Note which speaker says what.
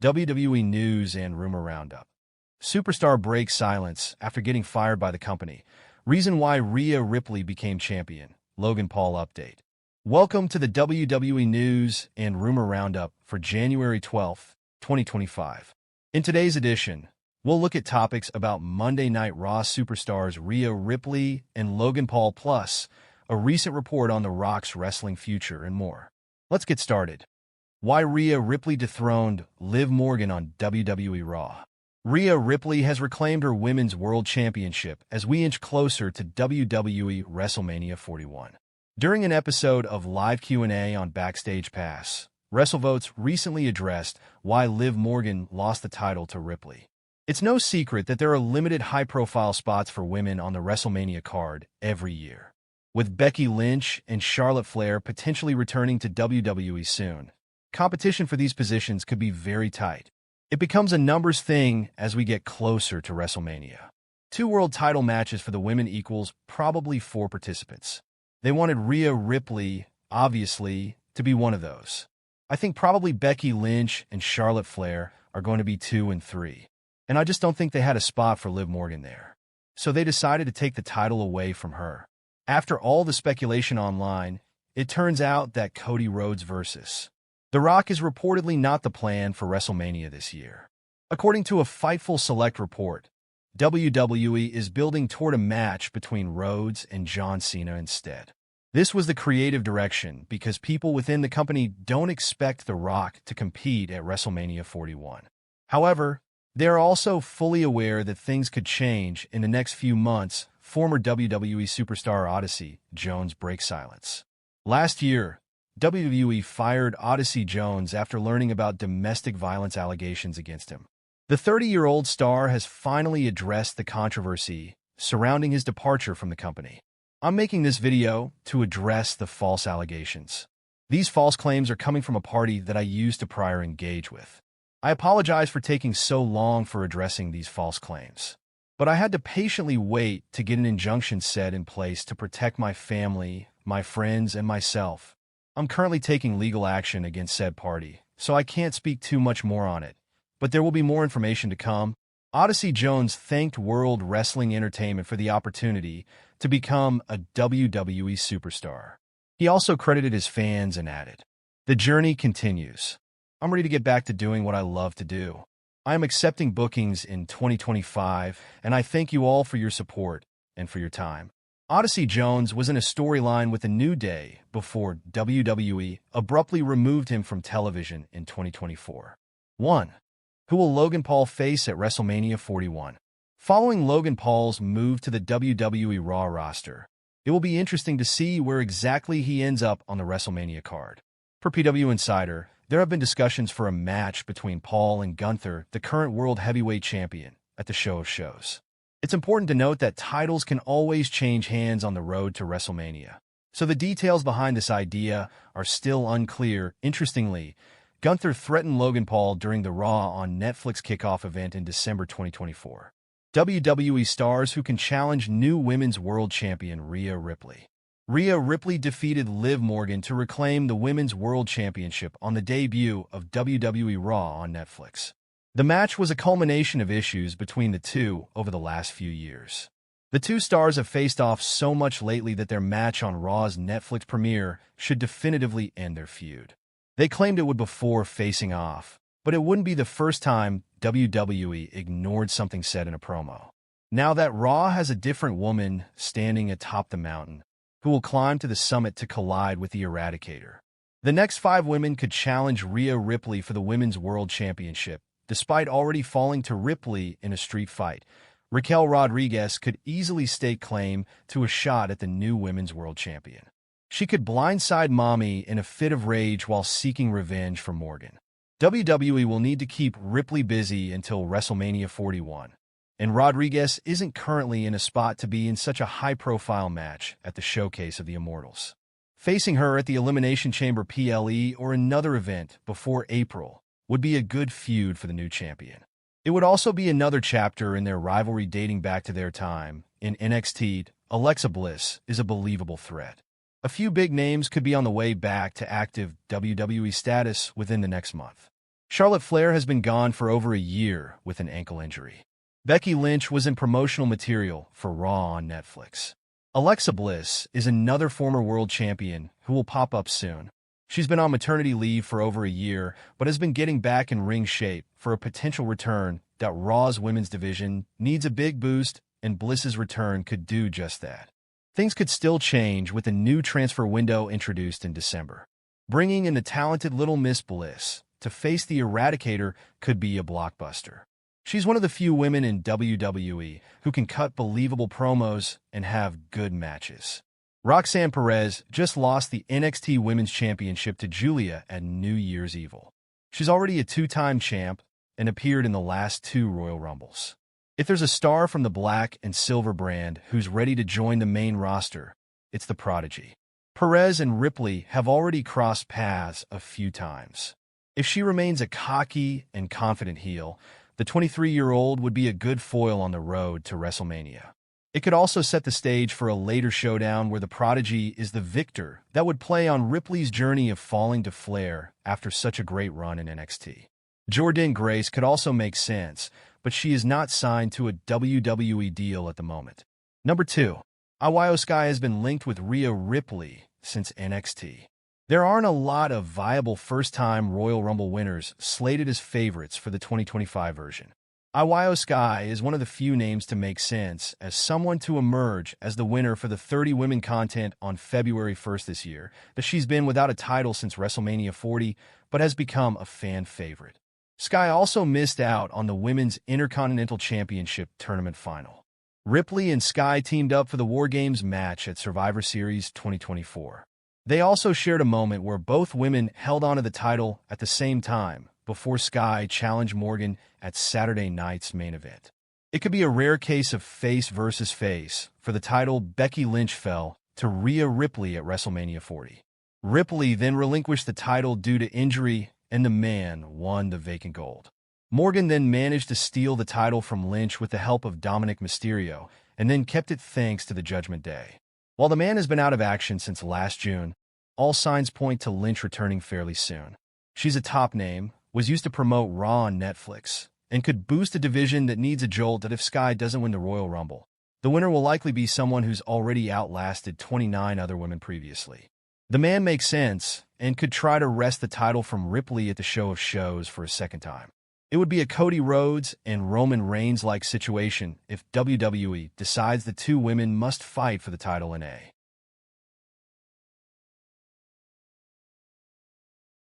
Speaker 1: WWE News and Rumor Roundup. Superstar breaks silence after getting fired by the company. Reason why Rhea Ripley became champion. Logan Paul update. Welcome to the WWE News and Rumor Roundup for January 12, 2025. In today's edition, we'll look at topics about Monday Night Raw superstars Rhea Ripley and Logan Paul.Plus, a recent report on The Rock's wrestling future, and more. Let's get started. Why Rhea Ripley dethroned Liv Morgan on WWE RAW. Rhea Ripley has reclaimed her Women's World Championship as we inch closer to WWE WrestleMania 41. During an episode of live Q&A on Backstage Pass, WrestleVotes recently addressed why Liv Morgan lost the title to Ripley. It's no secret that there are limited high-profile spots for women on the WrestleMania card every year. With Becky Lynch and Charlotte Flair potentially returning to WWE soon, competition for these positions could be very tight. It becomes a numbers thing as we get closer to WrestleMania. 2 world title matches for the women equals probably 4 participants. They wanted Rhea Ripley, obviously, to be one of those. I think probably Becky Lynch and Charlotte Flair are going to be 2 and 3. And I just don't think they had a spot for Liv Morgan there. So they decided to take the title away from her. After all the speculation online, it turns out that Cody Rhodes versus The Rock is reportedly not the plan for WrestleMania this year. According to a Fightful Select report, WWE is building toward a match between Rhodes and John Cena instead. This was the creative direction because people within the company don't expect The Rock to compete at WrestleMania 41. However, they are also fully aware that things could change in the next few months. Former WWE superstar Odyssey Jones breaks silence. Last year, WWE fired Odyssey Jones after learning about domestic violence allegations against him. The 30-year-old star has finally addressed the controversy surrounding his departure from the company. I'm making this video to address the false allegations. These false claims are coming from a party that I used to prior engage with. I apologize for taking so long for addressing these false claims, but I had to patiently wait to get an injunction set in place to protect my family, my friends, and myself. I'm currently taking legal action against said party, so I can't speak too much more on it, but there will be more information to come. Odyssey Jones thanked World Wrestling Entertainment for the opportunity to become a WWE superstar. He also credited his fans and added, "The journey continues. I'm ready to get back to doing what I love to do. I am accepting bookings in 2025, and I thank you all for your support and for your time." Odyssey Jones was in a storyline with A New Day before WWE abruptly removed him from television in 2024. 1. Who will Logan Paul face at WrestleMania 41? Following Logan Paul's move to the WWE RAW roster, it will be interesting to see where exactly he ends up on the WrestleMania card. Per PW Insider, there have been discussions for a match between Paul and Gunther, the current World Heavyweight Champion, at the Show of Shows. It's important to note that titles can always change hands on the road to WrestleMania, so the details behind this idea are still unclear. Interestingly, Gunther threatened Logan Paul during the Raw on Netflix kickoff event in December 2024. WWE stars who can challenge new Women's World Champion Rhea Ripley. Rhea Ripley defeated Liv Morgan to reclaim the Women's World Championship on the debut of WWE RAW on Netflix. The match was a culmination of issues between the two over the last few years. The two stars have faced off so much lately that their match on Raw's Netflix premiere should definitively end their feud. They claimed it would before facing off, but it wouldn't be the first time WWE ignored something said in a promo. Now that Raw has a different woman standing atop the mountain, who will climb to the summit to collide with the Eradicator. The next 5 women could challenge Rhea Ripley for the Women's World Championship. Despite already falling to Ripley in a street fight, Raquel Rodriguez could easily stake claim to a shot at the new Women's World Champion. She could blindside Mommy in a fit of rage while seeking revenge for Morgan. WWE will need to keep Ripley busy until WrestleMania 41, and Rodriguez isn't currently in a spot to be in such a high-profile match at the Showcase of the Immortals. Facing her at the Elimination Chamber PLE or another event before April would be a good feud for the new champion. It would also be another chapter in their rivalry dating back to their time in NXT. Alexa Bliss is a believable threat. A few big names could be on the way back to active WWE status within the next month. Charlotte Flair has been gone for over a year with an ankle injury. Becky Lynch was in promotional material for Raw on Netflix. Alexa Bliss is another former world champion who will pop up soon. She's been on maternity leave for over a year, but has been getting back in ring shape for a potential return that Raw's women's division needs a big boost, and Bliss's return could do just that. Things could still change with a new transfer window introduced in December. Bringing in the talented Little Miss Bliss to face the Eradicator could be a blockbuster. She's one of the few women in WWE who can cut believable promos and have good matches. Roxanne Perez just lost the NXT Women's Championship to Julia at New Year's Evil. She's already a two-time champ and appeared in the last 2 Royal Rumbles. If there's a star from the black and silver brand who's ready to join the main roster, it's the Prodigy. Perez and Ripley have already crossed paths a few times. If she remains a cocky and confident heel, the 23-year-old would be a good foil on the road to WrestleMania. It could also set the stage for a later showdown where the Prodigy is the victor that would play on Ripley's journey of falling to Flair after such a great run in NXT. Jordynne Grace could also make sense, but she is not signed to a WWE deal at the moment. Number 2. Io Sky has been linked with Rhea Ripley since NXT. There aren't a lot of viable first-time Royal Rumble winners slated as favorites for the 2025 version. Io Sky is one of the few names to make sense as someone to emerge as the winner for the 30 Women content on February 1st this year, that she's been without a title since WrestleMania 40, but has become a fan favorite. Sky also missed out on the Women's Intercontinental Championship Tournament Final. Ripley and Sky teamed up for the War Games match at Survivor Series 2024. They also shared a moment where both women held onto the title at the same time before Sky challenged Morgan at Saturday night's main event. It could be a rare case of face versus face. For the title, Becky Lynch fell to Rhea Ripley at WrestleMania 40. Ripley then relinquished the title due to injury, and the man won the vacant gold. Morgan then managed to steal the title from Lynch with the help of Dominic Mysterio, and then kept it thanks to the Judgment Day. While the man has been out of action since last June, all signs point to Lynch returning fairly soon. She's a top name, was used to promote Raw on Netflix, and could boost a division that needs a jolt that if Sky doesn't win the Royal Rumble. The winner will likely be someone who's already outlasted 29 other women previously. The man makes sense, and could try to wrest the title from Ripley at the Show of Shows for a second time. It would be a Cody Rhodes and Roman Reigns-like situation if WWE decides the two women must fight for the title in a